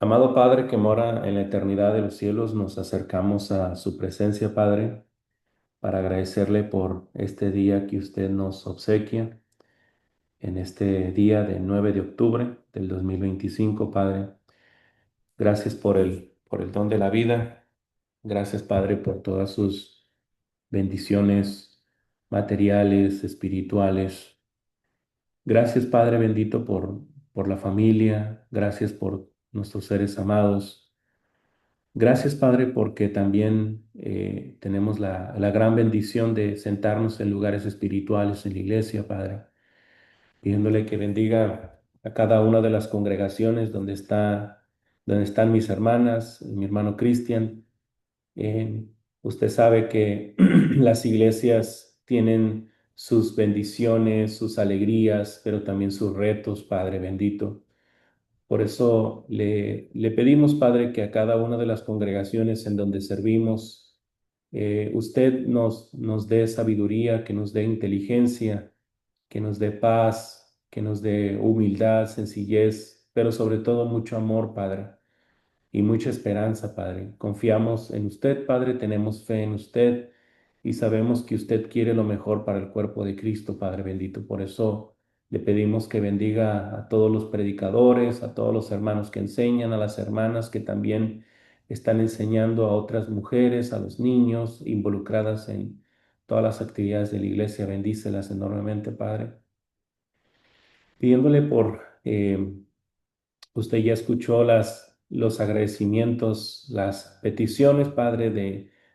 Amado Padre que mora en la eternidad de los cielos, nos acercamos a su presencia, Padre, para agradecerle por este día que usted nos obsequia, en este día del 9 de octubre del 2025, Padre. Gracias por el don de la vida. Gracias, Padre, por todas sus bendiciones materiales, espirituales. Gracias, Padre bendito, por la familia. Gracias por nuestros seres amados. Gracias, Padre, porque también tenemos la gran bendición de sentarnos en lugares espirituales en la iglesia, Padre, pidiéndole que bendiga a cada una de las congregaciones donde están mis hermanas, mi hermano Cristian. Eh, Usted sabe que las iglesias tienen sus bendiciones, sus alegrías, pero también sus retos, Padre bendito. Por eso le pedimos, Padre, que a cada una de las congregaciones en donde servimos, usted nos dé sabiduría, que nos dé inteligencia, que nos dé paz, que nos dé humildad, sencillez, pero sobre todo mucho amor, Padre, y mucha esperanza, Padre. Confiamos en usted, Padre, tenemos fe en usted y sabemos que usted quiere lo mejor para el cuerpo de Cristo, Padre bendito. Por eso le pedimos que bendiga a todos los predicadores, a todos los hermanos que enseñan, a las hermanas que también están enseñando a otras mujeres, a los niños involucradas en todas las actividades de la iglesia. Bendícelas enormemente, Padre. Pidiéndole usted ya escuchó los agradecimientos, las peticiones, Padre,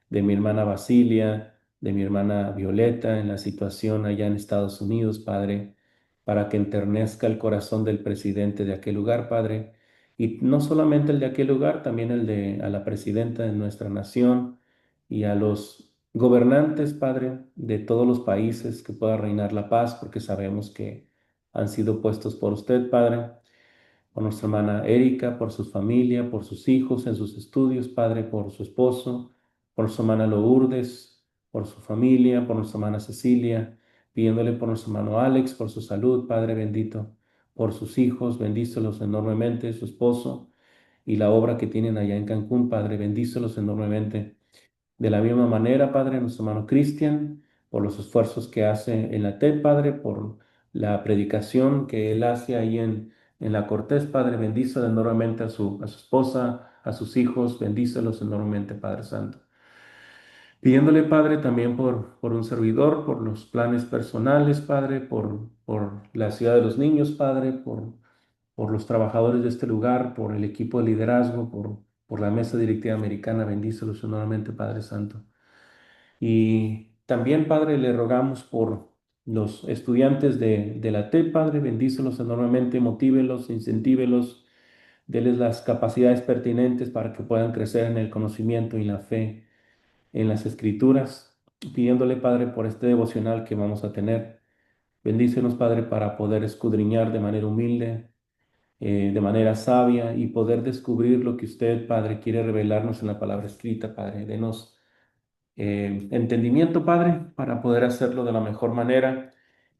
de mi hermana Basilia, de mi hermana Violeta en la situación allá en Estados Unidos, Padre, para que enternezca el corazón del presidente de aquel lugar, Padre. Y no solamente el de aquel lugar, también a la presidenta de nuestra nación y a los gobernantes, Padre, de todos los países, que pueda reinar la paz, porque sabemos que han sido puestos por usted, Padre, por nuestra hermana Erika, por su familia, por sus hijos en sus estudios, Padre, por su esposo, por su hermana Lourdes, por su familia, por nuestra hermana Cecilia, pidiéndole por nuestro hermano Alex, por su salud, Padre bendito, por sus hijos, bendícelos enormemente, su esposo y la obra que tienen allá en Cancún, Padre, bendícelos enormemente. De la misma manera, Padre, nuestro hermano Cristian, por los esfuerzos que hace en la TED, Padre, por la predicación que él hace ahí en la Cortés, Padre, bendícelo enormemente a su esposa, a sus hijos, bendícelos enormemente, Padre Santo. Pidiéndole, Padre, también por un servidor, por los planes personales, Padre, por la ciudad de los niños, Padre, por los trabajadores de este lugar, por el equipo de liderazgo, por la mesa directiva americana, bendícelos enormemente, Padre Santo. Y también, Padre, le rogamos por los estudiantes de la TEP, Padre, bendícelos enormemente, motívelos, incentívelos, déles las capacidades pertinentes para que puedan crecer en el conocimiento y la fe en las Escrituras, pidiéndole, Padre, por este devocional que vamos a tener. Bendícenos, Padre, para poder escudriñar de manera humilde, de manera sabia y poder descubrir lo que usted, Padre, quiere revelarnos en la palabra escrita, Padre. Denos entendimiento, Padre, para poder hacerlo de la mejor manera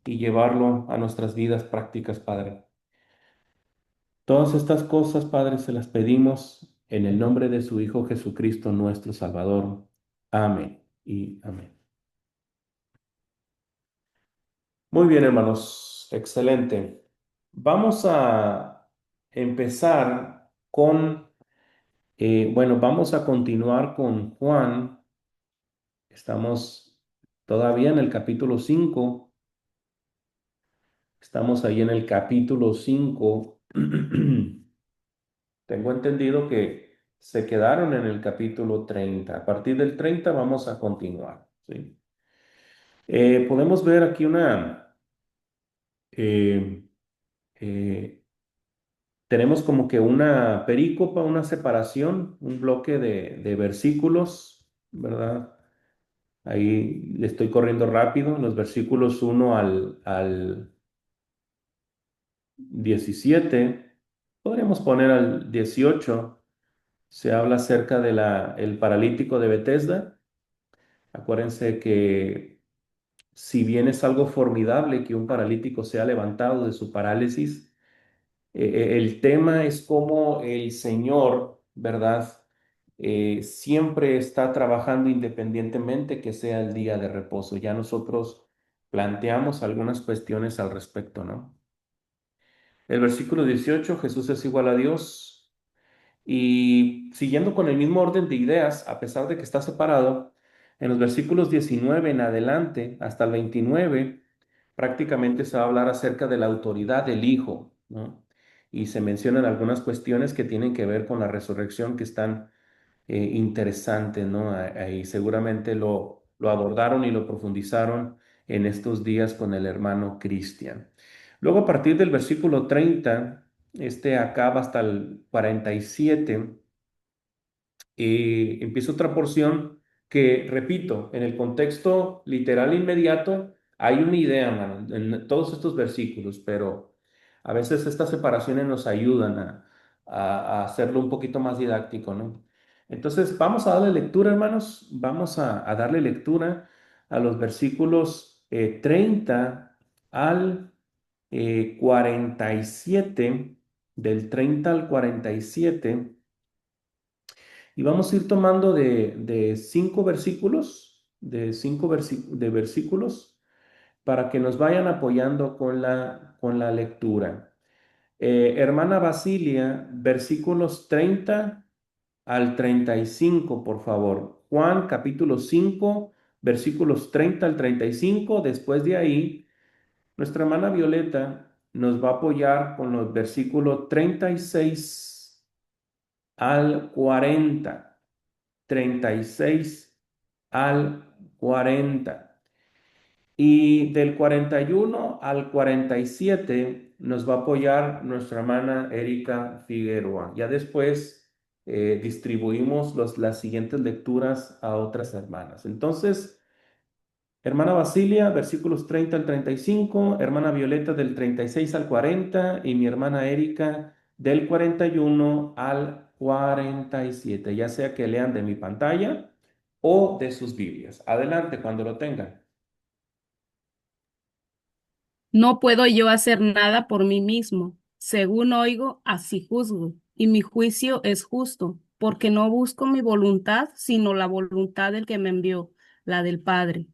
y llevarlo a nuestras vidas prácticas, Padre. Todas estas cosas, Padre, se las pedimos en el nombre de su Hijo Jesucristo, nuestro Salvador. Amén y amén. Muy bien, hermanos, excelente. Vamos a empezar bueno, vamos a continuar con Juan. Estamos todavía en el capítulo 5. Estamos ahí en el capítulo 5. Tengo entendido que se quedaron en el capítulo 30. A partir del 30 vamos a continuar, ¿sí? Podemos ver aquí eh, eh, tenemos como que una perícopa, una separación, un bloque de versículos, ¿verdad? Ahí le estoy corriendo rápido, los versículos 1 al 17, podríamos poner al 18. Se habla acerca de el paralítico de Betesda. Acuérdense que si bien es algo formidable que un paralítico sea levantado de su parálisis, El tema es cómo el Señor, ¿verdad? Siempre está trabajando independientemente que sea el día de reposo. Ya nosotros planteamos algunas cuestiones al respecto, ¿no? El versículo 18, Jesús es igual a Dios. Y siguiendo con el mismo orden de ideas, a pesar de que está separado, en los versículos 19 en adelante hasta el 29, prácticamente se va a hablar acerca de la autoridad del Hijo, ¿no? Y se mencionan algunas cuestiones que tienen que ver con la resurrección que están interesantes, ¿no? Ahí seguramente lo abordaron y lo profundizaron en estos días con el hermano Cristian. Luego, a partir del versículo 30, este acaba hasta el 47, empieza otra porción que, repito, en el contexto literal inmediato hay una idea, mano, en todos estos versículos, pero a veces estas separaciones nos ayudan a hacerlo un poquito más didáctico, ¿no? Entonces, vamos a darle lectura, hermanos, vamos a darle lectura a los versículos 30 al 47, del 30 al 47. Y vamos a ir tomando de cinco versículos, de versículos, para que nos vayan apoyando con la lectura. Hermana Basilia, versículos 30 al 35, por favor. Juan capítulo 5, versículos 30 al 35. Después de ahí, nuestra hermana Violeta nos va a apoyar con los versículos 36 al 40. 36 al 40. Y del 41 al 47 nos va a apoyar nuestra hermana Erika Figueroa. Ya después distribuimos las siguientes lecturas a otras hermanas. Entonces, hermana Basilia, versículos 30 al 35, hermana Violeta del 36 al 40 y mi hermana Erika del 41 al 47, ya sea que lean de mi pantalla o de sus Biblias. Adelante cuando lo tengan. No puedo yo hacer nada por mí mismo. Según oigo, así juzgo, y mi juicio es justo, porque no busco mi voluntad, sino la voluntad del que me envió, la del Padre.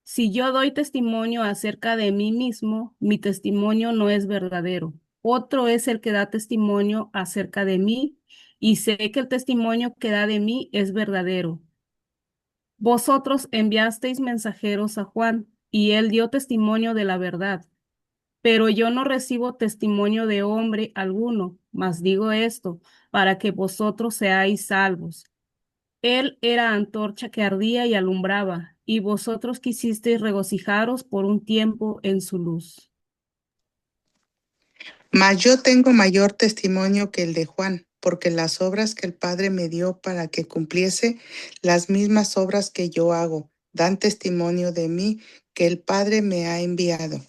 Si yo doy testimonio acerca de mí mismo, mi testimonio no es verdadero. Otro es el que da testimonio acerca de mí, y sé que el testimonio que da de mí es verdadero. Vosotros enviasteis mensajeros a Juan, y él dio testimonio de la verdad. Pero yo no recibo testimonio de hombre alguno, mas digo esto, para que vosotros seáis salvos. Él era antorcha que ardía y alumbraba, y vosotros quisisteis regocijaros por un tiempo en su luz. Mas yo tengo mayor testimonio que el de Juan, porque las obras que el Padre me dio para que cumpliese, las mismas obras que yo hago, dan testimonio de mí que el Padre me ha enviado.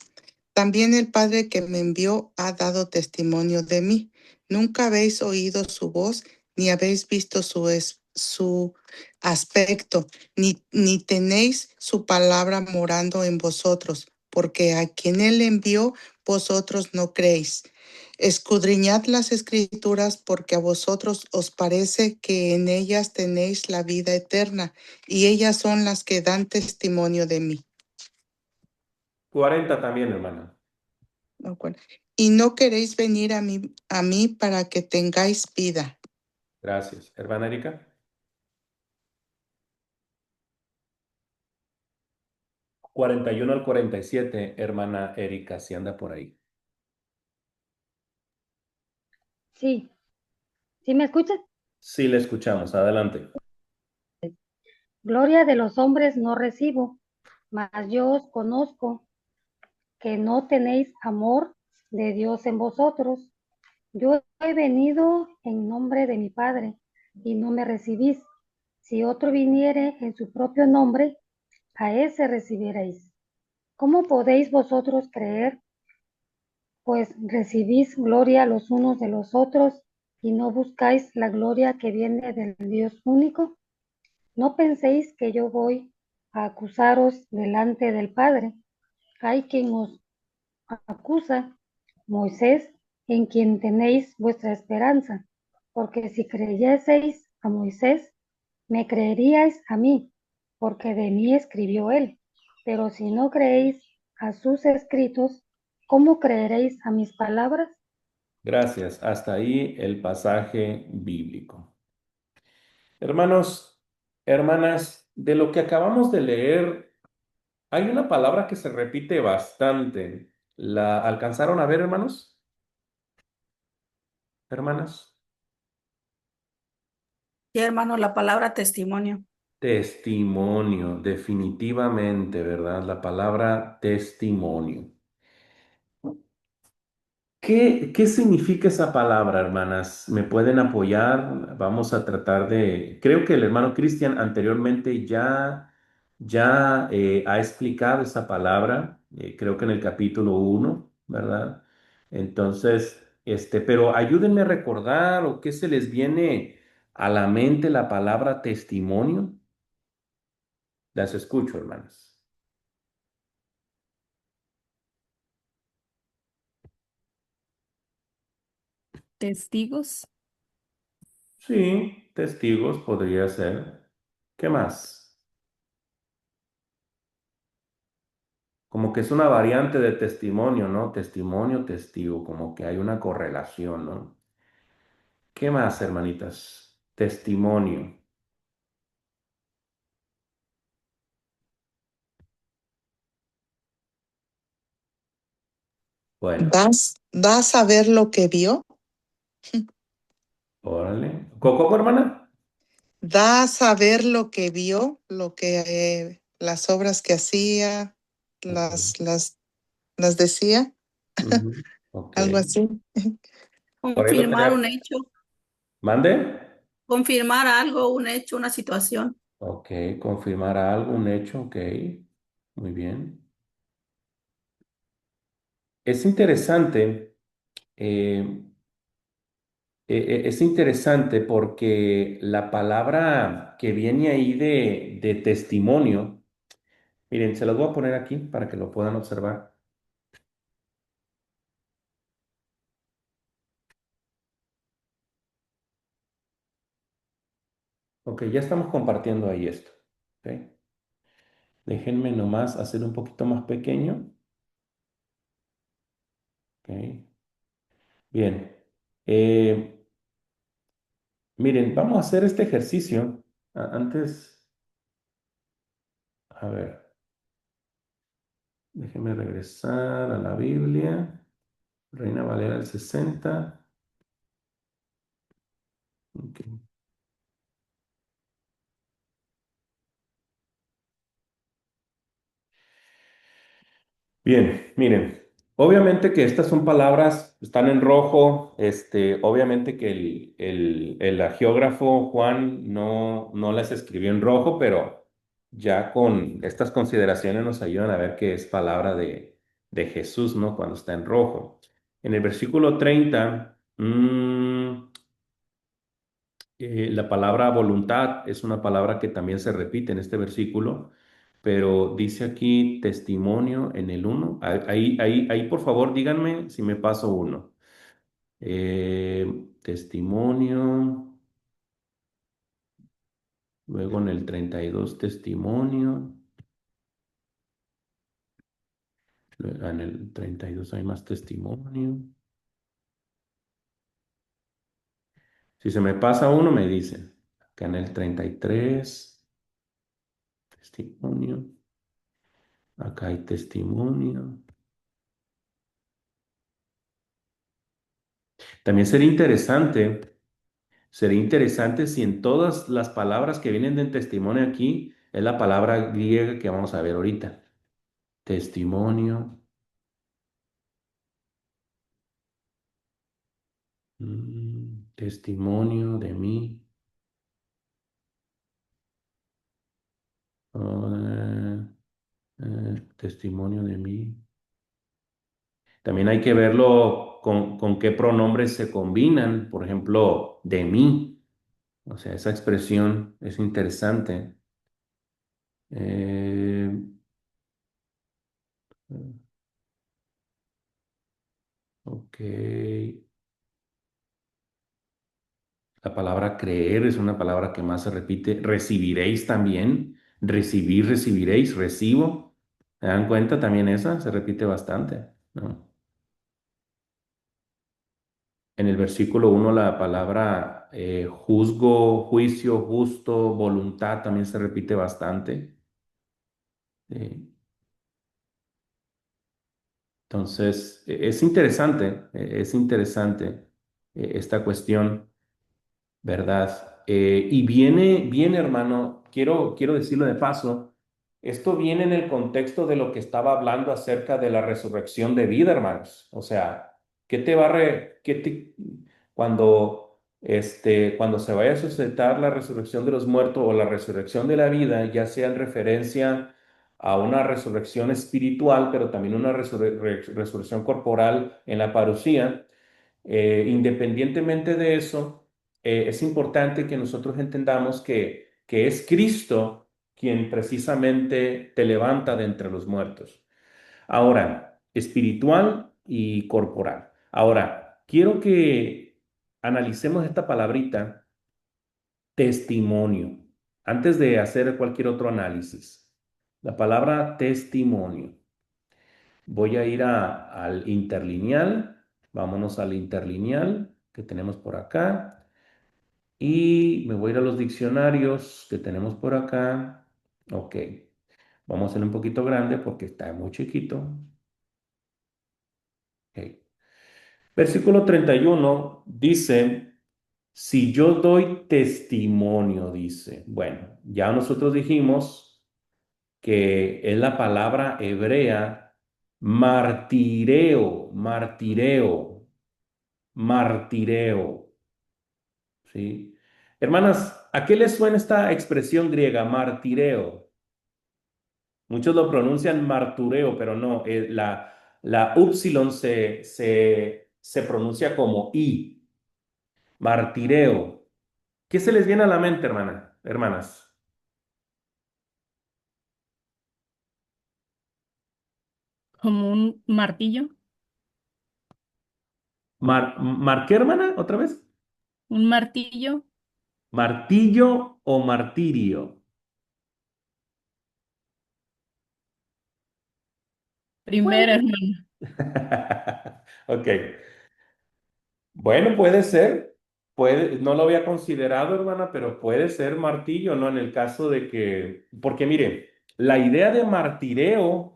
También el Padre que me envió ha dado testimonio de mí. Nunca habéis oído su voz, ni habéis visto su aspecto, ni tenéis su palabra morando en vosotros, porque a quien él envió, vosotros no creéis. Escudriñad las Escrituras, porque a vosotros os parece que en ellas tenéis la vida eterna, y ellas son las que dan testimonio de mí. 40 también, hermana. Bueno, y no queréis venir a mí para que tengáis vida. Gracias. Hermana Erika. 41 al 47, hermana Erika, si anda por ahí. Sí, ¿sí me escuchas? Sí, le escuchamos. Adelante. Gloria de los hombres no recibo, mas yo os conozco que no tenéis amor de Dios en vosotros. Yo he venido en nombre de mi Padre y no me recibís. Si otro viniere en su propio nombre, a ese recibiréis. ¿Cómo podéis vosotros creer? Pues recibís gloria los unos de los otros y no buscáis la gloria que viene del Dios único. No penséis que yo voy a acusaros delante del Padre. Hay quien os acusa, Moisés, en quien tenéis vuestra esperanza, porque si creyeseis a Moisés, me creeríais a mí, porque de mí escribió él. Pero si no creéis a sus escritos, ¿cómo creeréis a mis palabras? Gracias. Hasta ahí el pasaje bíblico. Hermanos, hermanas, de lo que acabamos de leer, hay una palabra que se repite bastante. ¿La alcanzaron a ver, hermanos? Hermanas. Sí, hermano, la palabra testimonio. Testimonio, definitivamente, ¿verdad? La palabra testimonio. ¿Qué significa esa palabra, hermanas? ¿Me pueden apoyar? Vamos a tratar de... Creo que el hermano Cristian anteriormente ya ha explicado esa palabra, creo que en el capítulo 1, ¿verdad? Entonces, pero ayúdenme a recordar o qué se les viene a la mente la palabra testimonio. Las escucho, hermanas. Testigos. Sí, testigos podría ser. ¿Qué más? Como que es una variante de testimonio, ¿no? Testimonio, testigo, como que hay una correlación, ¿no? ¿Qué más, hermanitas? Testimonio. Bueno, ¿Das a ver lo que vio? órale. ¿Coco, hermana? Da a saber lo que vio, lo que las obras que hacía, Ok. las decía, Ujú, ok. algo así. Por ahí lo Confirmar un tenía. hecho, ¿Mande? confirmar algo, un hecho, una situación. Ok, confirmar algo, un hecho, ok. Muy bien. Es interesante. eh, es interesante porque la palabra que viene ahí de testimonio, miren, se las voy a poner aquí para que lo puedan observar. Ok, ya estamos compartiendo ahí esto. Ok, déjenme nomás hacer un poquito más pequeño. Ok, bien. Eh, miren, vamos a hacer este ejercicio. Antes, a ver, déjenme regresar a la Biblia. Reina Valera del 60. Ok. Bien, miren, obviamente que estas son palabras, están en rojo, obviamente que el geógrafo Juan no las escribió en rojo, pero ya con estas consideraciones nos ayudan a ver que es palabra de Jesús, ¿no? Cuando está en rojo. En el versículo 30, la palabra voluntad es una palabra que también se repite en este versículo, pero dice aquí testimonio en el uno. Ahí, por favor, díganme si me paso uno. Testimonio, luego en el 32 testimonio, luego en el 32 hay más testimonio. Si se me pasa uno, me dicen. Acá en el 33 testimonio, acá hay testimonio. También sería interesante si en todas las palabras que vienen del testimonio aquí es la palabra griega que vamos a ver ahorita. Testimonio, testimonio de mí, ah, testimonio de mí. También hay que verlo con qué pronombres se combinan, por ejemplo, de mí. O sea, esa expresión es interesante. Eh, Ok. La palabra creer es una palabra que más se repite. Recibiréis también. Recibir, recibiréis, recibo. ¿Se dan cuenta? También esa se repite bastante, ¿no? En el versículo 1 la palabra juzgo, juicio, justo, voluntad también se repite bastante. Eh, entonces, es interesante esta cuestión. ¿Verdad? Y viene, hermano, quiero decirlo de paso, esto viene en el contexto de lo que estaba hablando acerca de la resurrección de vida, hermanos. O sea, ¿qué te va a re- qué te- cuando se vaya a suscitar la resurrección de los muertos o la resurrección de la vida, ya sea en referencia a una resurrección espiritual, pero también una resurrección corporal en la parucía? Independientemente de eso, es importante que nosotros entendamos que es Cristo quien precisamente te levanta de entre los muertos. Ahora, espiritual y corporal. Ahora, quiero que analicemos esta palabrita, testimonio, antes de hacer cualquier otro análisis. La palabra testimonio. Voy a ir al interlineal. Vámonos al interlineal que tenemos por acá. Y me voy a ir a los diccionarios que tenemos por acá. Ok. Vamos a hacerlo un poquito grande porque está muy chiquito. Ok. Versículo 31 dice, si yo doy testimonio, dice. Bueno, ya nosotros dijimos que es la palabra hebrea martireo, martireo. Martireo, ¿sí? Hermanas, ¿a qué les suena esta expresión griega, martireo? Muchos lo pronuncian martureo, pero no, la upsilon se pronuncia como i, martireo. ¿Qué se les viene a la mente, hermanas? Como un martillo, ¿Qué, hermana? ¿Otra vez? un martillo. ¿Martillo o martirio? Primera, Bueno. hermano. Ok. Bueno, no lo había considerado, hermana, pero puede ser martillo, ¿no? En el caso de que, porque mire, la idea de martireo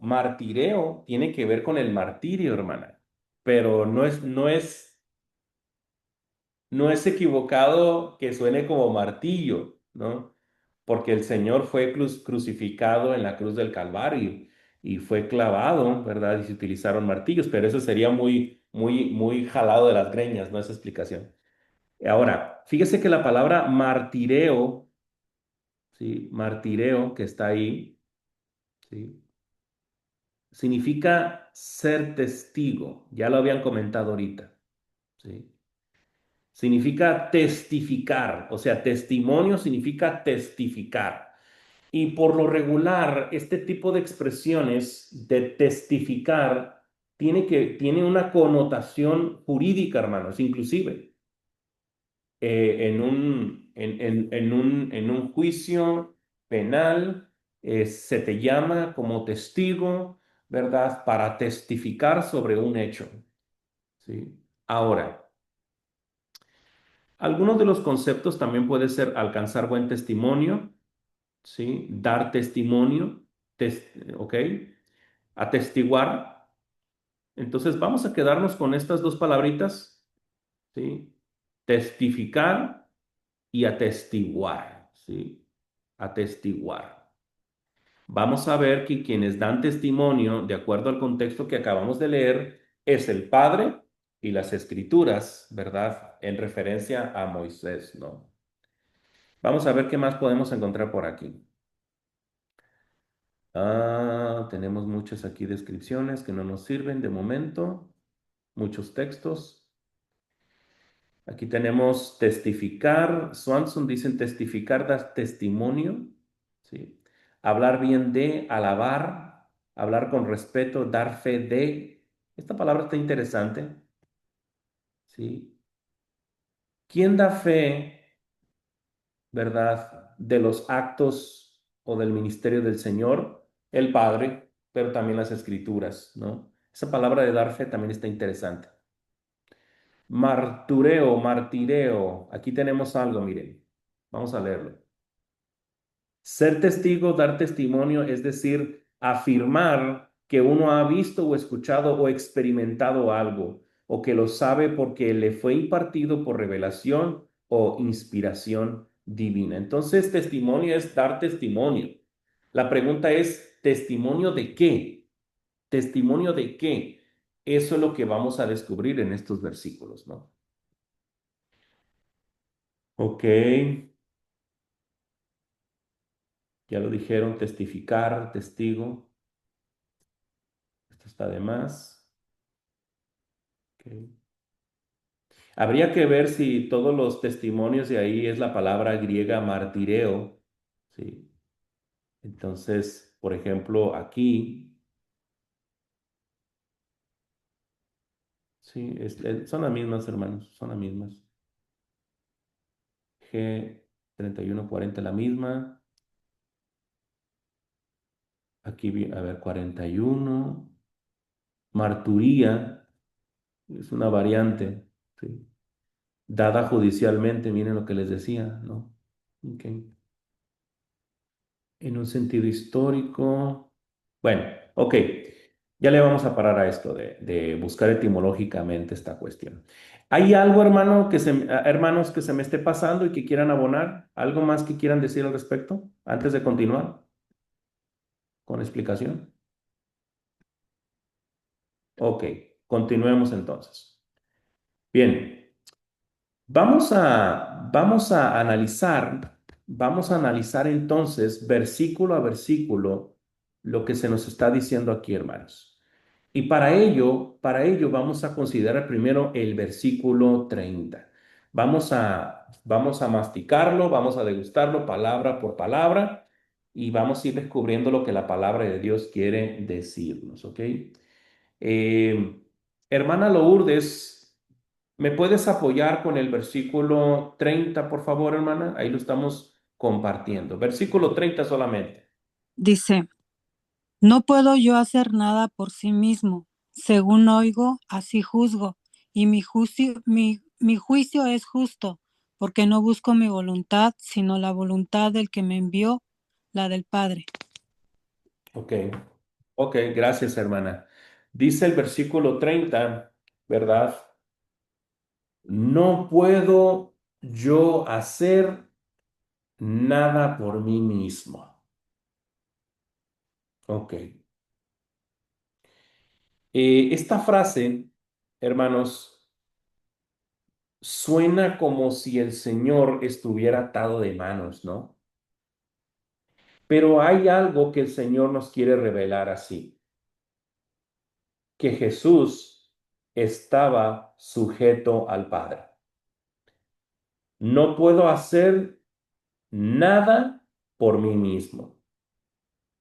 tiene que ver con el martirio, hermana, pero no es equivocado que suene como martillo, ¿no? Porque el Señor fue crucificado en la cruz del Calvario y fue clavado, ¿verdad? Y se utilizaron martillos, pero eso sería muy jalado de las greñas, ¿no? Esa explicación. Ahora, fíjese que la palabra martireo, ¿sí? Martireo, que está ahí, ¿sí? Significa ser testigo. Ya lo habían comentado ahorita, ¿sí? Significa testificar, o sea, testimonio significa testificar. Y por lo regular, este tipo de expresiones de testificar tiene una connotación jurídica, hermanos, inclusive. En un juicio penal, se te llama como testigo, ¿verdad? Para testificar sobre un hecho, ¿sí? Ahora, algunos de los conceptos también puede ser alcanzar buen testimonio, ¿sí? Dar testimonio, ¿ok? Atestiguar. Entonces vamos a quedarnos con estas dos palabritas, ¿sí? Testificar y atestiguar, ¿sí? Atestiguar. Vamos a ver que quienes dan testimonio, de acuerdo al contexto que acabamos de leer, es el Padre y las Escrituras, ¿verdad? En referencia a Moisés, ¿no? Vamos a ver qué más podemos encontrar por aquí. Tenemos muchas aquí descripciones que no nos sirven de momento, muchos textos. Aquí tenemos testificar. Swanson dicen testificar, dar testimonio, ¿sí? Hablar bien de, alabar, hablar con respeto, dar fe de. Esta palabra está interesante. ¿sí? ¿Quién da fe, verdad, de los actos o del ministerio del Señor? El Padre, pero también las Escrituras, ¿no? Esa palabra de dar fe también está interesante. Martureo, martireo. Aquí tenemos algo, miren. Vamos a leerlo. Ser testigo, dar testimonio, es decir, afirmar que uno ha visto o escuchado o experimentado algo, o que lo sabe porque le fue impartido por revelación o inspiración divina. Entonces, testimonio es dar testimonio. La pregunta es, ¿testimonio de qué? ¿Testimonio de qué? Eso es lo que vamos a descubrir en estos versículos, ¿no? Ok, ya lo dijeron, testificar, testigo. Esto está de más. Ok. Habría que ver si todos los testimonios de ahí es la palabra griega martireo, ¿sí? Entonces, por ejemplo, aquí, sí, son las mismas, hermanos, son las mismas. G 3140 la misma. Aquí, a ver, 41. Marturía, es una variante, ¿sí? Dada judicialmente, miren lo que les decía, ¿no? Ok. En un sentido histórico. Bueno, ok, ya le vamos a parar a esto de buscar etimológicamente esta cuestión. ¿Hay algo, hermanos, que se me esté pasando y que quieran abonar? ¿Algo más que quieran decir al respecto antes de continuar con la explicación? Ok, continuemos entonces. Bien, vamos a analizar entonces versículo a versículo lo que se nos está diciendo aquí, hermanos. Y para ello vamos a considerar primero el versículo 30. Vamos a masticarlo, vamos a degustarlo palabra por palabra y vamos a ir descubriendo lo que la palabra de Dios quiere decirnos, ¿ok? Eh, Hermana Lourdes, ¿me puedes apoyar con el versículo 30, por favor, hermana? Ahí lo estamos compartiendo. Versículo 30 solamente. Dice, no puedo yo hacer nada por sí mismo. Según oigo, así juzgo, y mi juicio es justo, porque no busco mi voluntad, sino la voluntad del que me envió, la del Padre. Ok, ok, gracias, hermana. Dice el versículo 30, ¿verdad? No puedo yo hacer nada por mí mismo. Ok. Esta frase, hermanos, suena como si el Señor estuviera atado de manos, ¿no? Pero hay algo que el Señor nos quiere revelar así, que Jesús estaba sujeto al Padre. No puedo hacer nada por mí mismo.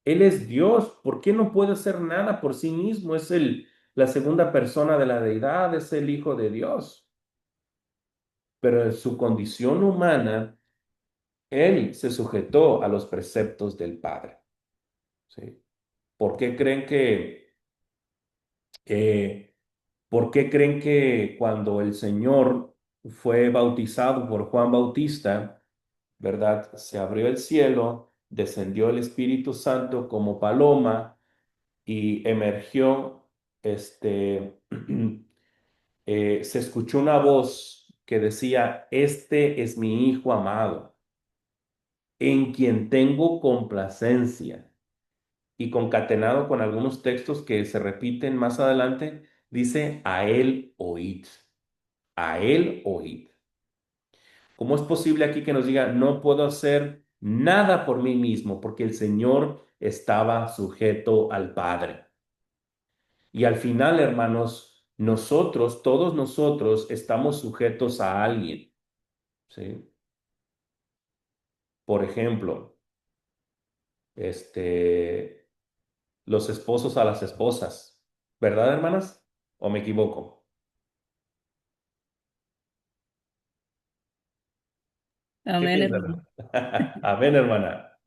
Él es Dios, ¿por qué no puede hacer nada por sí mismo? Es la segunda persona de la deidad, es el Hijo de Dios. Pero en su condición humana, Él se sujetó a los preceptos del Padre. ¿Sí? ¿Por qué creen que, eh, por qué creen que cuando el Señor fue bautizado por Juan Bautista, ¿verdad? Se abrió el cielo, descendió el Espíritu Santo como paloma y emergió, se escuchó una voz que decía, este es mi Hijo amado, en quien tengo complacencia. Y concatenado con algunos textos que se repiten más adelante, dice, a él oíd, a él oíd. ¿Cómo es posible aquí que nos diga, no puedo hacer nada por mí mismo? Porque el Señor estaba sujeto al Padre. Y al final, hermanos, nosotros, todos nosotros, estamos sujetos a alguien, ¿sí? Por ejemplo, los esposos a las esposas, ¿verdad, hermanas? ¿O me equivoco? ¿Qué Amén, piensas? hermano. Amén, hermana.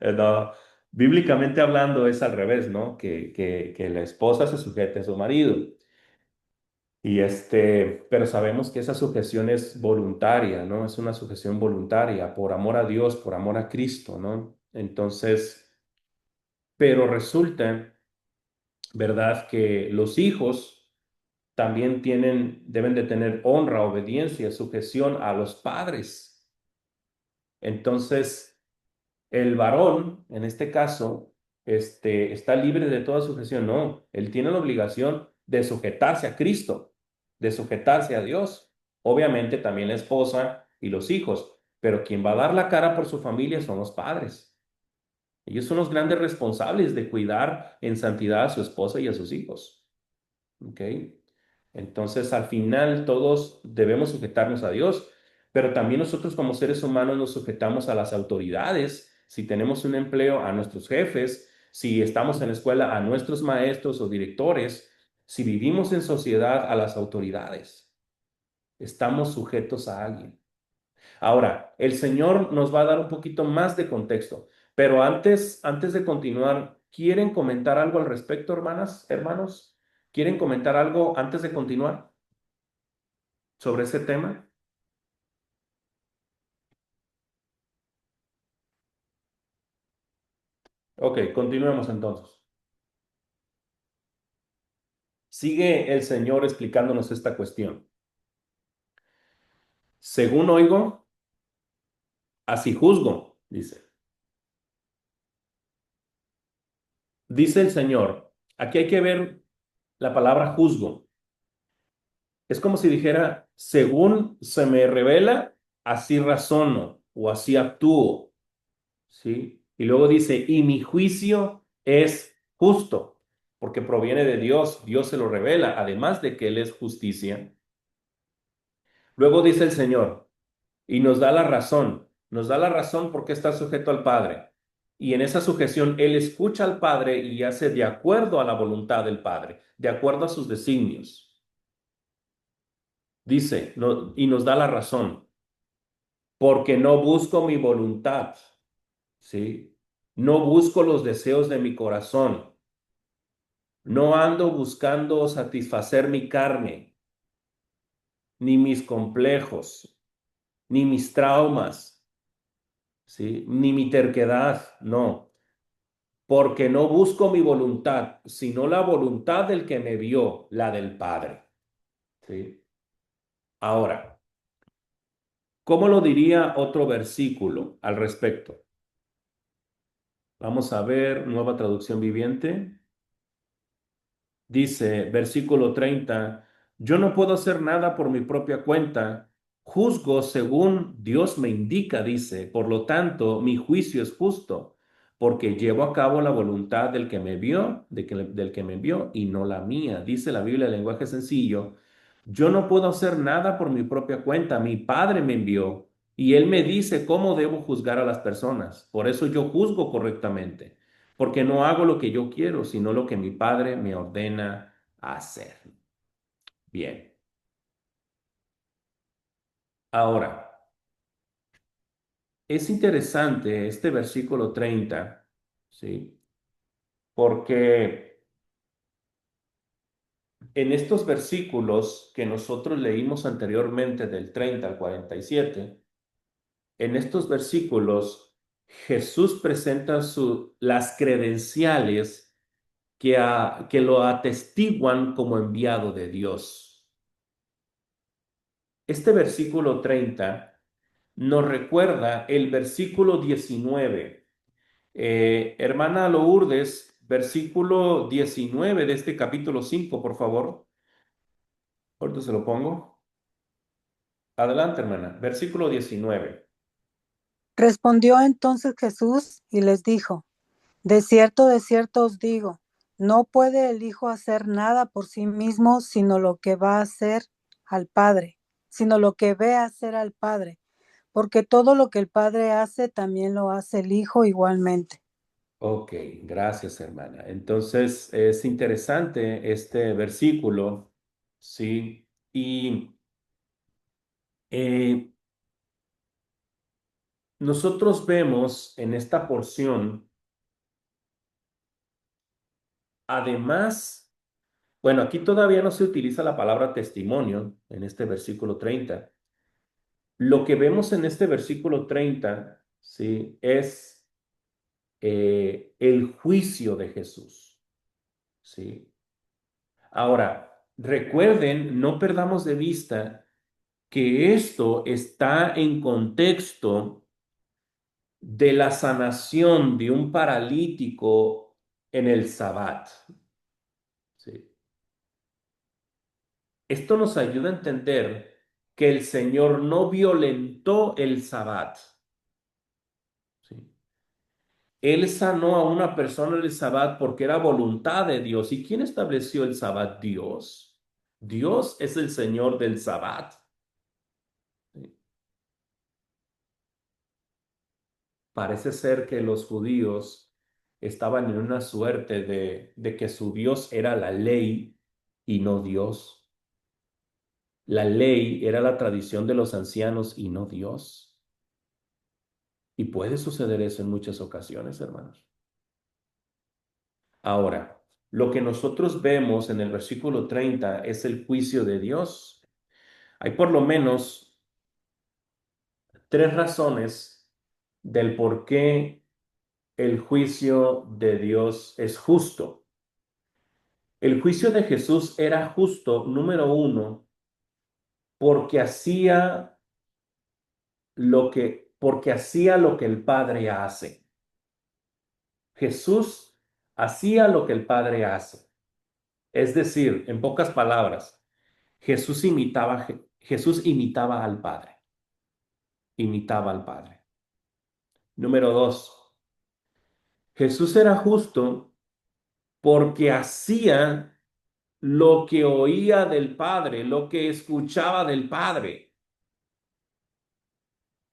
No, bíblicamente hablando es al revés, ¿no? Que la esposa se sujete a su marido. Pero sabemos que esa sujeción es voluntaria, ¿no? Es una sujeción voluntaria, por amor a Dios, por amor a Cristo, ¿no? Entonces, pero resulta, ¿verdad? Que los hijos también deben de tener honra, obediencia, sujeción a los padres. Entonces, el varón, en este caso, está libre de toda sujeción. No, él tiene la obligación de sujetarse a Cristo, de sujetarse a Dios. Obviamente también la esposa y los hijos, pero quien va a dar la cara por su familia son los padres. Ellos son los grandes responsables de cuidar en santidad a su esposa y a sus hijos. ¿Ok? Entonces, al final, todos debemos sujetarnos a Dios, pero también nosotros como seres humanos nos sujetamos a las autoridades. Si tenemos un empleo, a nuestros jefes, si estamos en la escuela, a nuestros maestros o directores, si vivimos en sociedad, a las autoridades. Estamos sujetos a alguien. Ahora, el Señor nos va a dar un poquito más de contexto, pero antes de continuar, ¿quieren comentar algo al respecto, hermanas, hermanos? ¿Quieren comentar algo antes de continuar sobre ese tema? Ok, continuemos entonces. Sigue el Señor explicándonos esta cuestión. Según oigo, así juzgo, dice. Dice el Señor, aquí hay que ver la palabra juzgo. Es como si dijera, según se me revela, así razono o así actúo, ¿sí? Y luego dice, y mi juicio es justo, porque proviene de Dios, Dios se lo revela, además de que Él es justicia. Luego dice el Señor, y nos da la razón porque está sujeto al Padre. Y en esa sujeción Él escucha al Padre y hace de acuerdo a la voluntad del Padre, de acuerdo a sus designios. Dice, y nos da la razón, porque no busco mi voluntad, ¿sí? No busco los deseos de mi corazón. No ando buscando satisfacer mi carne, ni mis complejos, ni mis traumas, ¿sí? Ni mi terquedad, no. Porque no busco mi voluntad, sino la voluntad del que me vio, la del Padre, ¿sí? Ahora, ¿cómo lo diría otro versículo al respecto? Vamos a ver, nueva traducción viviente. Dice, versículo 30, yo no puedo hacer nada por mi propia cuenta, juzgo según Dios me indica, dice, por lo tanto, mi juicio es justo, porque llevo a cabo la voluntad del que me vio, del que me envió, y no la mía. Dice la Biblia en lenguaje sencillo, yo no puedo hacer nada por mi propia cuenta, mi Padre me envió, y Él me dice cómo debo juzgar a las personas, por eso yo juzgo correctamente porque no hago lo que yo quiero, sino lo que mi Padre me ordena hacer. Bien. Ahora, es interesante este versículo 30, ¿sí? Porque en estos versículos que nosotros leímos anteriormente del 30 al 47, en estos versículos Jesús presenta las credenciales que lo atestiguan como enviado de Dios. Este versículo 30 nos recuerda el versículo 19. Hermana Lourdes, versículo 19 de este capítulo 5, por favor. Ahorita se lo pongo. Adelante, hermana. Versículo 19. Respondió entonces Jesús y les dijo, de cierto os digo, no puede el Hijo hacer nada por sí mismo, sino lo que va a hacer al Padre, sino lo que ve hacer al Padre, porque todo lo que el Padre hace, también lo hace el Hijo igualmente. Ok, gracias, hermana. Entonces, es interesante este versículo, ¿sí? Y eh, nosotros vemos en esta porción, además, bueno, aquí todavía no se utiliza la palabra testimonio en este versículo 30. Lo que vemos en este versículo 30, ¿sí? Es el juicio de Jesús, ¿sí? Ahora, recuerden, no perdamos de vista que esto está en contexto de la sanación de un paralítico en el Sabbat, ¿sí? Esto nos ayuda a entender que el Señor no violentó el Sabbat, ¿sí? Él sanó a una persona en el Sabbat porque era voluntad de Dios. ¿Y quién estableció el Sabbat? Dios. Dios es el Señor del Sabbat, ¿sí? Parece ser que los judíos estaban en una suerte de que su Dios era la ley y no Dios. La ley era la tradición de los ancianos y no Dios. Y puede suceder eso en muchas ocasiones, hermanos. Ahora, lo que nosotros vemos en el versículo 30 es el juicio de Dios. Hay por lo menos tres razones del por qué el juicio de Dios es justo. El juicio de Jesús era justo, número uno, porque porque hacía lo que el Padre hace. Jesús hacía lo que el Padre hace. Es decir, en pocas palabras, Jesús imitaba al Padre. Imitaba al Padre. Número dos, Jesús era justo porque hacía lo que oía del Padre, lo que escuchaba del Padre.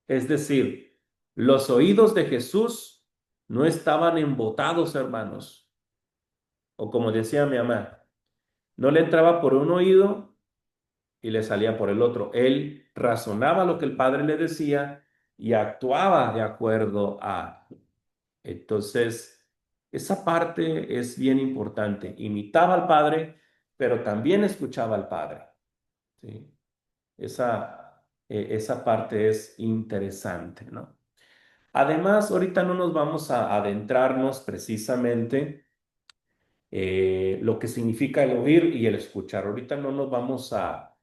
Es decir, los oídos de Jesús no estaban embotados, hermanos. O como decía mi mamá, no le entraba por un oído y le salía por el otro. Él razonaba lo que el Padre le decía y actuaba de acuerdo a. Entonces, esa parte es bien importante. Imitaba al Padre, pero también escuchaba al Padre, ¿sí? Esa parte es interesante, ¿no? Además, ahorita no nos vamos a adentrarnos precisamente lo que significa el oír y el escuchar. Ahorita no nos vamos a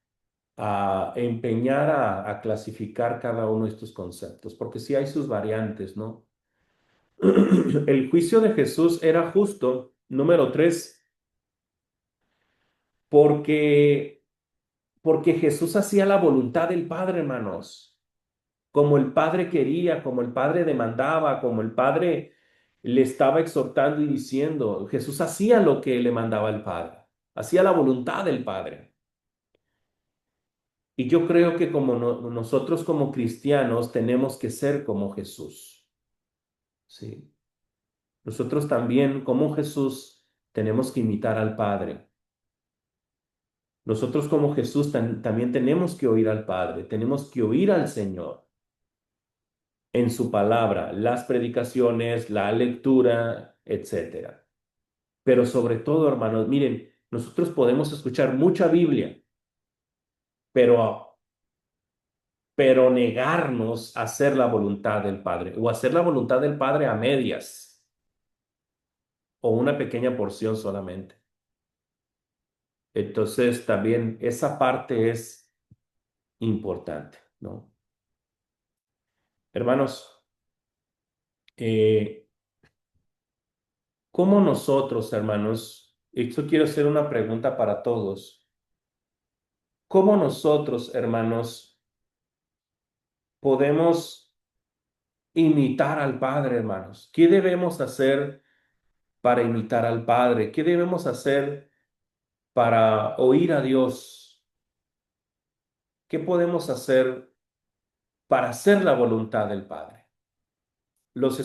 empeñar a clasificar cada uno de estos conceptos, porque sí hay sus variantes, ¿no? El juicio de Jesús era justo, número tres, porque, porque Jesús hacía la voluntad del Padre, hermanos, como el Padre quería, como el Padre demandaba, como el Padre le estaba exhortando y diciendo. Jesús hacía lo que le mandaba el Padre, hacía la voluntad del Padre. Y yo creo que como nosotros como cristianos tenemos que ser como Jesús, ¿sí? Nosotros también, como Jesús, tenemos que imitar al Padre. Nosotros como Jesús también tenemos que oír al Padre, tenemos que oír al Señor en su palabra, las predicaciones, la lectura, etcétera. Pero sobre todo, hermanos, miren, nosotros podemos escuchar mucha Biblia, pero, pero negarnos a hacer la voluntad del Padre o hacer la voluntad del Padre a medias o una pequeña porción solamente. Entonces, también esa parte es importante, ¿no? Hermanos, eh, ¿cómo nosotros, hermanos, esto quiero hacer una pregunta para todos, cómo nosotros, hermanos, podemos imitar al Padre, hermanos? ¿Qué debemos hacer para imitar al Padre? ¿Qué debemos hacer para oír a Dios? ¿Qué podemos hacer para hacer la voluntad del Padre? Las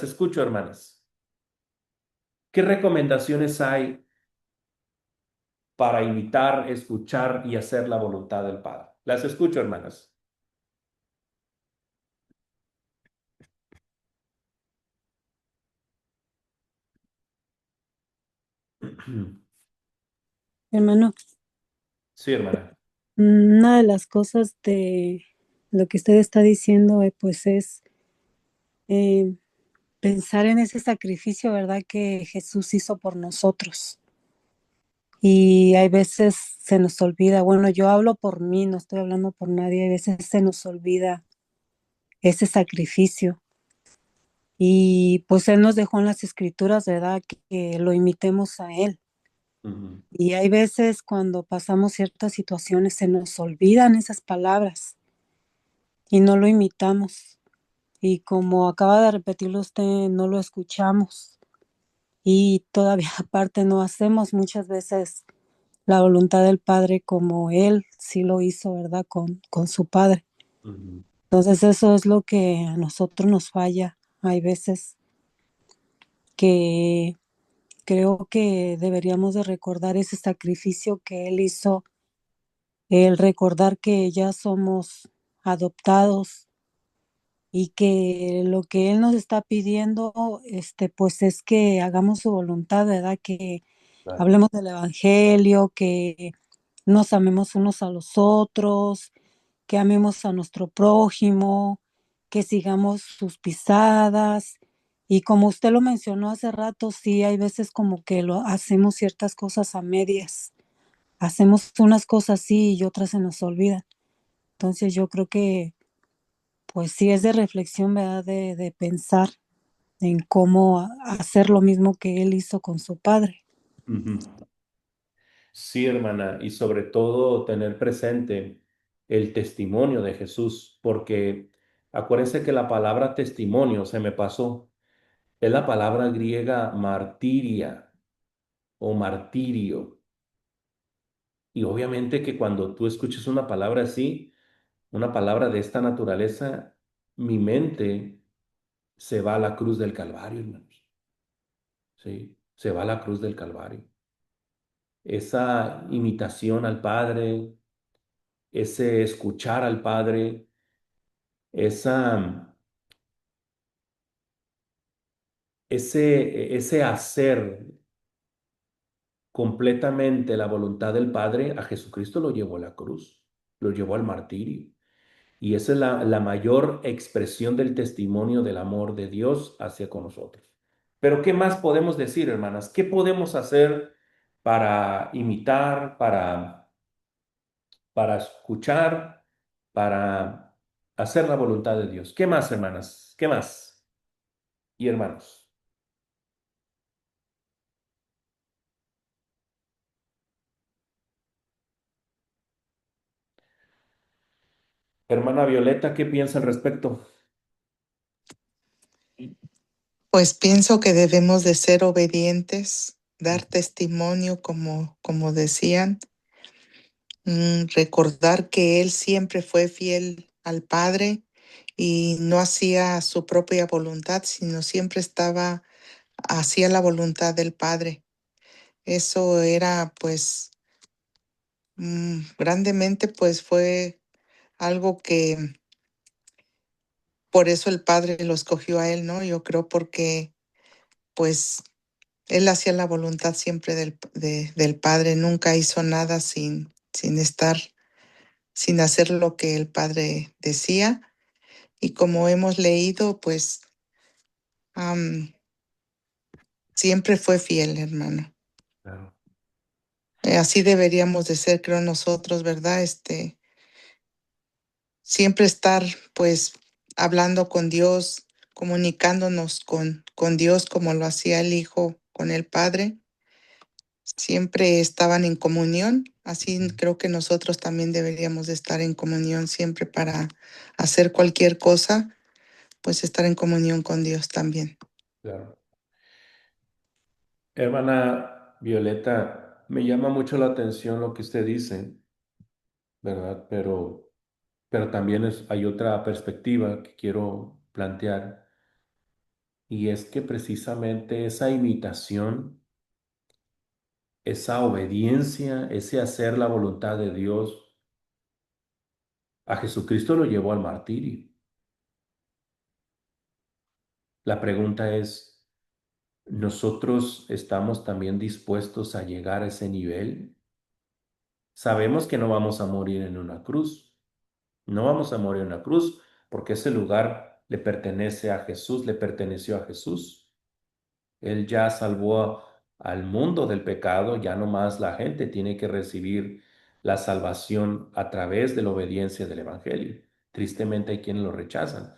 escucho, hermanas. ¿Qué recomendaciones hay para imitar, escuchar y hacer la voluntad del Padre? Las escucho, hermanas. Hermano, Sí, hermana. una de las cosas de lo que usted está diciendo, pues es eh, pensar en ese sacrificio, ¿verdad? Que Jesús hizo por nosotros. Y hay veces se nos olvida, bueno, yo hablo por mí, no estoy hablando por nadie, hay veces se nos olvida ese sacrificio. Y pues Él nos dejó en las escrituras, ¿verdad? Que lo imitemos a Él. Ujú. Y hay veces cuando pasamos ciertas situaciones se nos olvidan esas palabras y no lo imitamos. Y como acaba de repetirlo usted, no lo escuchamos. Y todavía aparte no hacemos muchas veces la voluntad del Padre como Él sí lo hizo, ¿verdad? Con su Padre. Ujú. Entonces eso es lo que a nosotros nos falla. Hay veces que creo que deberíamos de recordar ese sacrificio que Él hizo, el recordar que ya somos adoptados y que lo que Él nos está pidiendo, pues es que hagamos su voluntad, ¿verdad? Que Claro. hablemos del Evangelio, que nos amemos unos a los otros, que amemos a nuestro prójimo, que sigamos sus pisadas. Y como usted lo mencionó hace rato, sí, hay veces como que lo hacemos ciertas cosas a medias. Hacemos unas cosas sí y otras se nos olvidan. Entonces yo creo que pues sí es de reflexión, ¿verdad? De pensar en cómo hacer lo mismo que él hizo con su padre. Ujú. Sí, hermana, y sobre todo tener presente el testimonio de Jesús, porque acuérdense que la palabra testimonio se me pasó, es la palabra griega martiria o martirio. Y obviamente que cuando tú escuches una palabra así, una palabra de esta naturaleza, mi mente se va a la cruz del Calvario, hermanos. Sí, se va a la cruz del Calvario. Esa imitación al Padre, ese escuchar al Padre, esa, ese hacer completamente la voluntad del Padre, a Jesucristo lo llevó a la cruz, lo llevó al martirio. Y esa es la mayor expresión del testimonio del amor de Dios hacia con nosotros. Pero ¿qué más podemos decir, hermanas? ¿Qué podemos hacer para imitar, para escuchar, para hacer la voluntad de Dios? ¿Qué más, hermanas? ¿Qué más? Y hermanos. Hermana Violeta, ¿qué piensa al respecto? Pues pienso que debemos de ser obedientes, dar testimonio como decían, recordar que Él siempre fue fiel al Padre y no hacía su propia voluntad, sino siempre hacía la voluntad del Padre. Eso era pues grandemente pues fue algo que por eso el Padre lo escogió a Él, ¿no? Yo creo porque pues Él hacía la voluntad siempre del Padre, nunca hizo nada sin hacer lo que el Padre decía. Y como hemos leído, pues am, siempre fue fiel, hermano. Claro, Así deberíamos de ser, creo nosotros, ¿verdad? Siempre estar, pues, hablando con Dios, comunicándonos con Dios como lo hacía el Hijo con el Padre. Siempre estaban en comunión, así creo que nosotros también deberíamos de estar en comunión siempre para hacer cualquier cosa, pues estar en comunión con Dios también. claro. Hermana Violeta, me llama mucho la atención lo que usted dice, ¿verdad? Pero también hay otra perspectiva que quiero plantear, y es que precisamente esa imitación, esa obediencia, ese hacer la voluntad de Dios, a Jesucristo lo llevó al martirio. La pregunta es, nosotros estamos también dispuestos a llegar a ese nivel. Sabemos que no vamos a morir en una cruz, no vamos a morir en una cruz porque ese lugar le pertenece a Jesús, le perteneció a Jesús. Él ya salvó al mundo del pecado, ya no más la gente tiene que recibir la salvación a través de la obediencia del Evangelio. Tristemente hay quienes lo rechazan,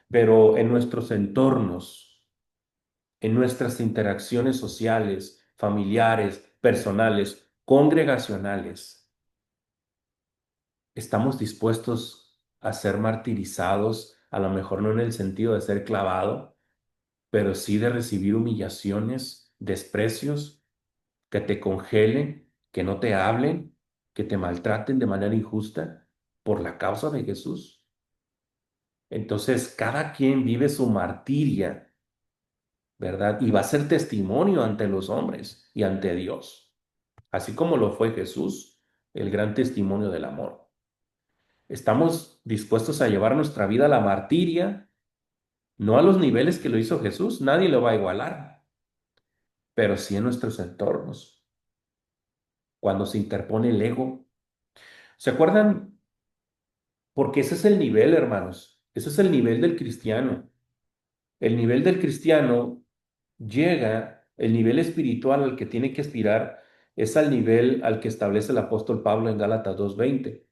pero en nuestros entornos, en nuestras interacciones sociales, familiares, personales, congregacionales, estamos dispuestos a ser martirizados, a lo mejor no en el sentido de ser clavado, pero sí de recibir humillaciones, desprecios, que te congelen, que no te hablen, que te maltraten de manera injusta por la causa de Jesús. Entonces, cada quien vive su martiria, ¿verdad? Y va a ser testimonio ante los hombres y ante Dios, así como lo fue Jesús, el gran testimonio del amor. Estamos dispuestos a llevar nuestra vida a la martiria, no a los niveles que lo hizo Jesús, nadie lo va a igualar, pero sí en nuestros entornos, cuando se interpone el ego. ¿Se acuerdan? Porque ese es el nivel, hermanos, ese es el nivel del cristiano. El nivel del cristiano llega, el nivel espiritual al que tiene que aspirar es al nivel al que establece el apóstol Pablo en Gálatas 2:20.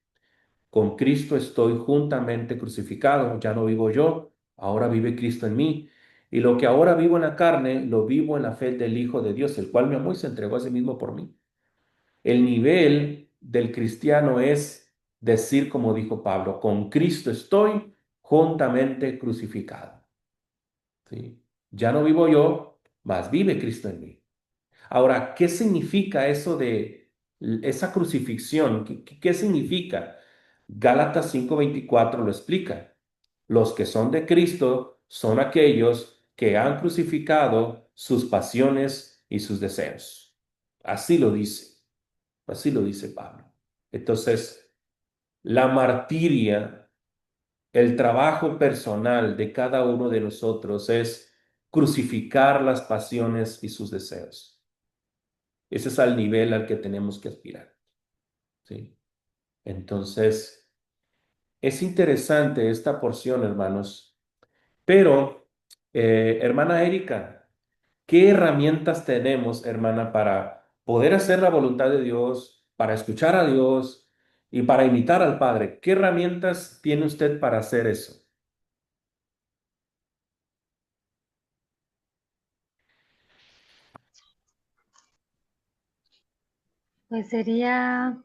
Con Cristo estoy juntamente crucificado, ya no vivo yo, ahora vive Cristo en mí. Y lo que ahora vivo en la carne, lo vivo en la fe del Hijo de Dios, el cual me amó y se entregó a sí mismo por mí. El nivel del cristiano es decir, como dijo Pablo, con Cristo estoy juntamente crucificado. ¿Sí? Ya no vivo yo, mas vive Cristo en mí. Ahora, ¿qué significa eso de esa crucifixión? ¿Qué significa? Gálatas 5:24 lo explica. Los que son de Cristo son aquellos que han crucificado sus pasiones y sus deseos. Así lo dice Pablo. Entonces, la martiria, el trabajo personal de cada uno de nosotros es crucificar las pasiones y sus deseos. Ese es el nivel al que tenemos que aspirar, ¿sí? Entonces, es interesante esta porción, hermanos, pero, hermana Erika, ¿qué herramientas tenemos, hermana, para poder hacer la voluntad de Dios, para escuchar a Dios y para imitar al Padre? ¿Qué herramientas tiene usted para hacer eso? Pues sería,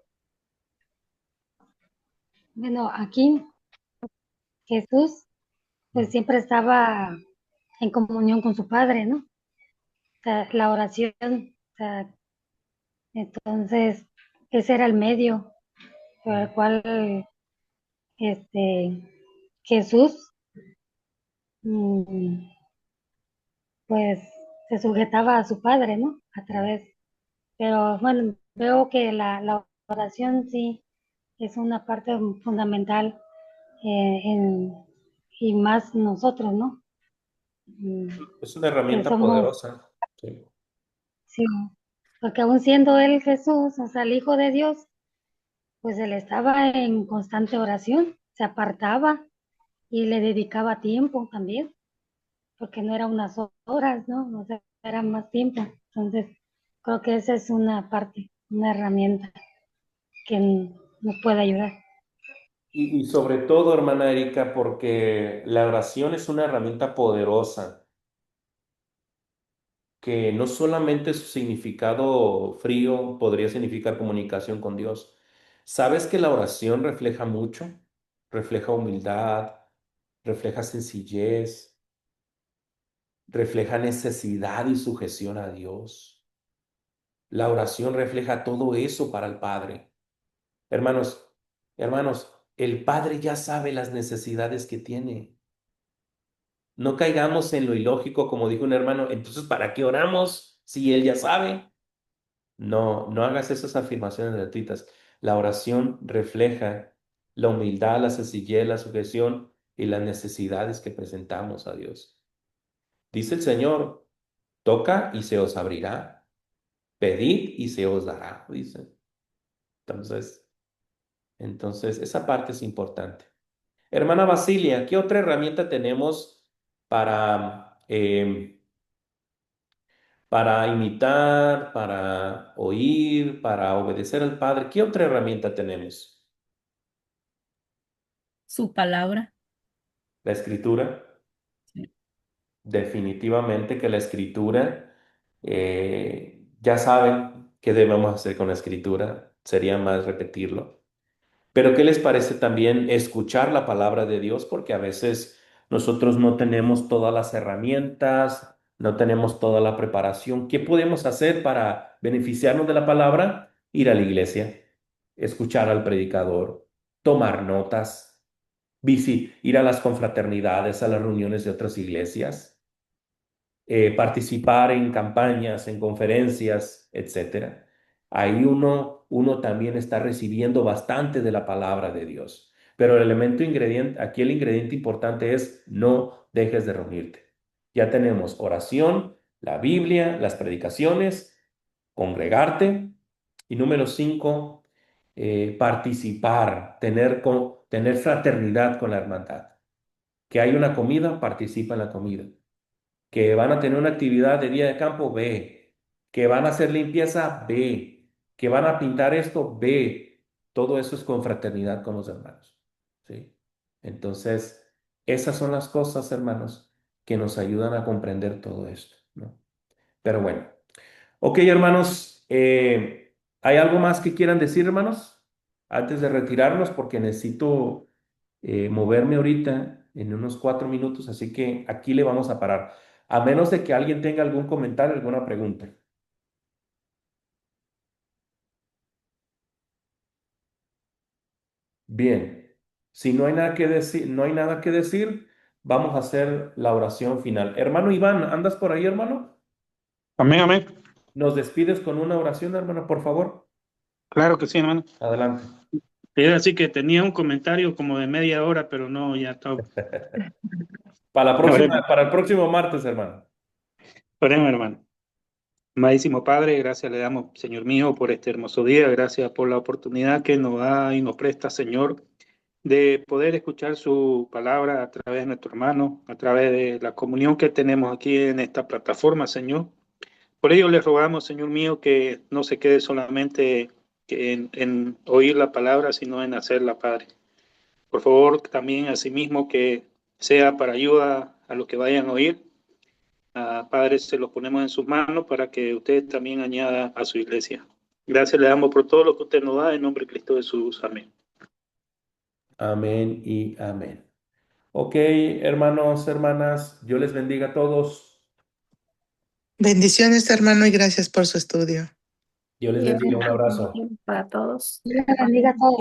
bueno, aquí Jesús pues siempre estaba en comunión con su Padre, ¿no? O sea, la oración, o sea, entonces ese era el medio por el cual este, Jesús mm, pues se sujetaba a su Padre, ¿no? A través, pero bueno, veo que la oración sí es una parte fundamental en, y más nosotros, ¿no? Mm, Es una Que herramienta somos, poderosa. Sí. sí, porque aún siendo él Jesús, o sea, el Hijo de Dios, pues él estaba en constante oración, se apartaba y le dedicaba tiempo también, porque no era unas horas, ¿no? O sea, era más tiempo. Entonces, creo que esa es una parte, una herramienta que nos puede ayudar. Y sobre todo, hermana Erika, porque la oración es una herramienta poderosa que no solamente su significado frío podría significar comunicación con Dios. ¿Sabes que la oración refleja mucho? Refleja humildad, refleja sencillez, refleja necesidad y sujeción a Dios. La oración refleja todo eso para el Padre. Hermanos, hermanos, el Padre ya sabe las necesidades que tiene. No caigamos en lo ilógico, como dijo un hermano, entonces, ¿para qué oramos si Él ya sabe? No, no hagas esas afirmaciones gratuitas. La oración refleja la humildad, la sencillez, la sujeción y las necesidades que presentamos a Dios. Dice el Señor, Toca y se os abrirá. Pedid y se os dará, dice. Entonces, esa parte es importante. Hermana Basilia, ¿qué otra herramienta tenemos para imitar, para oír, para obedecer al Padre? ¿Qué otra herramienta tenemos? Su palabra. La Escritura. Sí. Definitivamente que la Escritura, ya saben qué debemos hacer con la Escritura, sería más repetirlo. Pero ¿qué les parece también escuchar la palabra de Dios? Porque a veces nosotros no tenemos todas las herramientas, no tenemos toda la preparación. ¿Qué podemos hacer para beneficiarnos de la palabra? Ir a la iglesia, escuchar al predicador, tomar notas, ir a las confraternidades, a las reuniones de otras iglesias, participar en campañas, en conferencias, etcétera. Ahí uno también está recibiendo bastante de la palabra de Dios. Pero el elemento ingrediente, aquí el ingrediente importante es no dejes de reunirte. Ya tenemos oración, la Biblia, las predicaciones, congregarte. Y número 5, participar, tener fraternidad con la hermandad. Que hay una comida, participa en la comida. Que van a tener una actividad de día de campo, ve. Que van a hacer limpieza, ve. Que van a pintar esto, ve. Todo eso es con fraternidad con los hermanos. ¿Sí? Entonces, esas son las cosas, hermanos, que nos ayudan a comprender todo esto, ¿no? Pero bueno. Ok, hermanos, ¿hay algo más que quieran decir, hermanos? Antes de retirarnos, porque necesito moverme ahorita en unos 4 minutos, así que aquí le vamos a parar. A menos de que alguien tenga algún comentario, alguna pregunta. Bien, si no hay nada que decir, vamos a hacer la oración final. Hermano Iván, ¿andas por ahí, hermano? Amén, amén. ¿Nos despides con una oración, hermano, por favor? Claro que sí, hermano. Adelante. Era así que tenía un comentario como de media hora, pero no, ya está. Oremos, Para el próximo martes, hermano. oremos, hermano. Amadísimo Padre, gracias le damos, Señor mío, por este hermoso día. Gracias por la oportunidad que nos da y nos presta, Señor, de poder escuchar su palabra a través de nuestro hermano, a través de la comunión que tenemos aquí en esta plataforma, Señor. Por ello le rogamos, Señor mío, que no se quede solamente en oír la palabra, sino en hacerla, Padre. Por favor, también asimismo que sea para ayuda a los que vayan a oír. Padre, se los ponemos en sus manos para que usted también añada a su iglesia. Gracias le damos por todo lo que usted nos da en nombre de Cristo Jesús. Amén. Amén y amén. Ok, hermanos, hermanas, Dios les bendiga a todos. Bendiciones, hermano, y gracias por su estudio. Dios les bendiga. Un abrazo. Para todos. Dios les bendiga a todos.